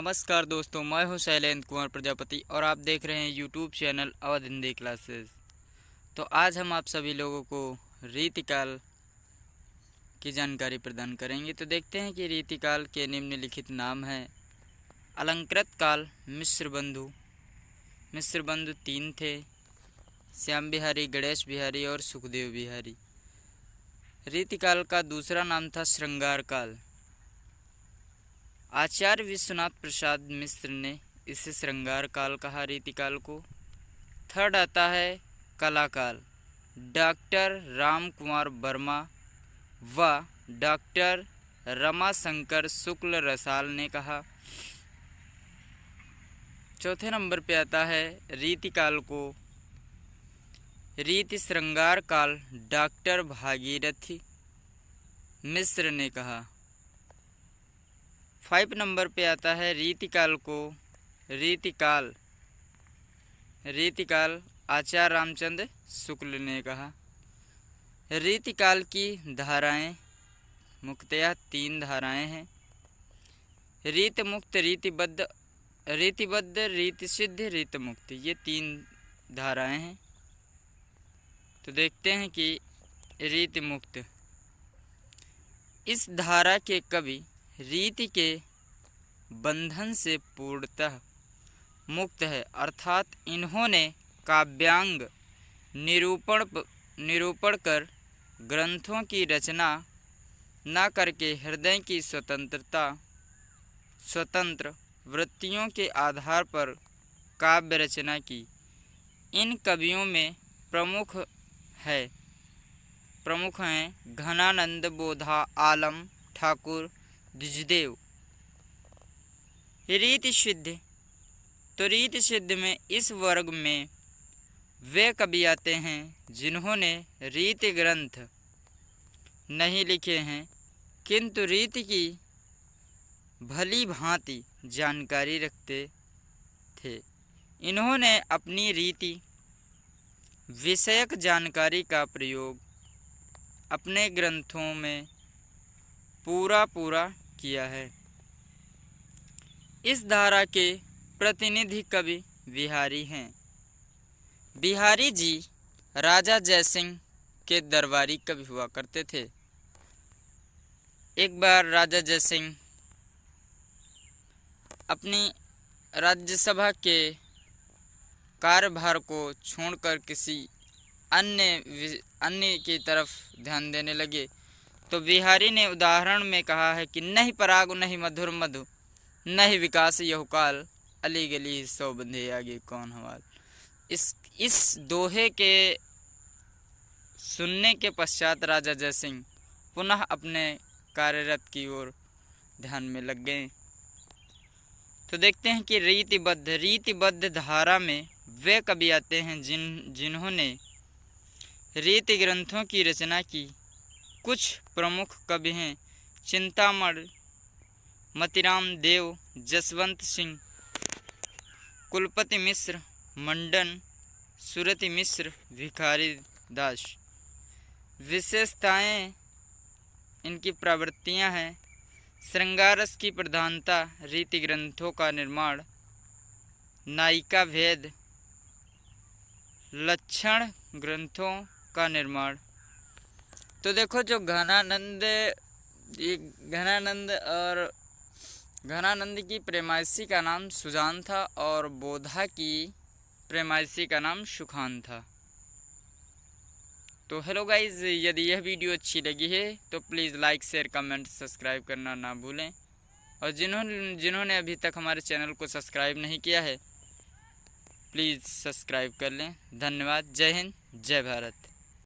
नमस्कार दोस्तों, मैं हूं शैलेंद्र कुमार प्रजापति और आप देख रहे हैं YouTube channel Awadh Hindi classes. तो आज हम आप सभी लोगों को रीतिकाल की जानकारी प्रदान करेंगे। तो देखते हैं कि रीतिकाल के निम्नलिखित नाम हैं। अलंकृत काल मिश्र बंधु 3 थे, श्याम बिहारी, गणेश बिहारी और सुखदेव बिहारी। रीतिकाल का दूसरा नाम था श्रृंगार काल। आचार्य विश्वनाथ प्रसाद मिश्र ने इसे श्रृंगार काल कहा, रीतिकाल को। थर्ड आता है कलाकाल। डॉक्टर राम कुमार वर्मा व डॉक्टर रमाशंकर शुक्ल रसाल ने कहा। चौथे नंबर पे आता है रीतिकाल को रीति श्रृंगार काल डॉक्टर भागीरथी मिश्र ने कहा। 5 नंबर पे आता है रीतिकाल को रीतिकाल आचार्य रामचंद्र शुक्ल ने कहा। रीतिकाल की धाराएं मुख्यतः 3 धाराएं हैं। रीत मुक्त, रीतिबद्ध, रीतिसिद्ध, रीत मुक्त, ये 3 धाराएं हैं। तो देखते हैं कि रीति मुक्त, इस धारा के कवि रीति के बंधन से पूर्णतः मुक्त है, अर्थात इन्होंने काव्यांग निरूपण कर ग्रंथों की रचना न करके हृदय की स्वतंत्र वृत्तियों के आधार पर काव्य रचना की। इन कवियों में प्रमुख हैं घनानंद, बोधा, आलम, ठाकुर, द्विजदेव। रीति सिद्ध, तो रीति सिद्ध में इस वर्ग में वे कवि आते हैं जिन्होंने रीति ग्रंथ नहीं लिखे हैं किंतु रीति की भली भांति जानकारी रखते थे। इन्होंने अपनी रीति विषयक जानकारी का प्रयोग अपने ग्रंथों में पूरा किया है। इस धारा के प्रतिनिधि कवि बिहारी हैं। बिहारी जी राजा जयसिंह के दरबारी कवि हुआ करते थे। एक बार राजा जयसिंह अपनी राज्यसभा के कार्यभार को छोड़कर किसी अन्य की तरफ ध्यान देने लगे, तो बिहारी ने उदाहरण में कहा है कि नहीं पराग नहीं मधुर मधु, नहीं विकास यहु काल, अली गली सौ बंधे आगे कौन हवाल। इस दोहे के सुनने के पश्चात राजा जयसिंह पुनः अपने कार्यरत की ओर ध्यान में लग गए। तो देखते हैं कि रीतिबद्ध धारा में वे कवि आते हैं जिन्होंने रीति ग्रंथों की रचना की। कुछ प्रमुख कवि हैं चिंतामण, मतिराम देव, जसवंत सिंह, कुलपति मिश्र, मंडन, सुरति मिश्र, भिखारी दास। विशेषताएं इनकी प्रवृत्तियां हैं श्रृंगार रस की प्रधानता, रीति ग्रंथों का निर्माण, नायिका भेद, लक्षण ग्रंथों का निर्माण। तो देखो जो घनानंद की प्रेमाइशी का नाम सुजान था और बोधा की प्रेमाइशी का नाम सुखान था। तो हेलो गाइज, यदि यह वीडियो अच्छी लगी है तो please like, share, comment, subscribe करना ना भूलें। और जिन्होंने अभी तक हमारे चैनल को सब्सक्राइब नहीं किया है प्लीज़ सब्सक्राइब कर लें। धन्यवाद। जय हिंद, जय भारत।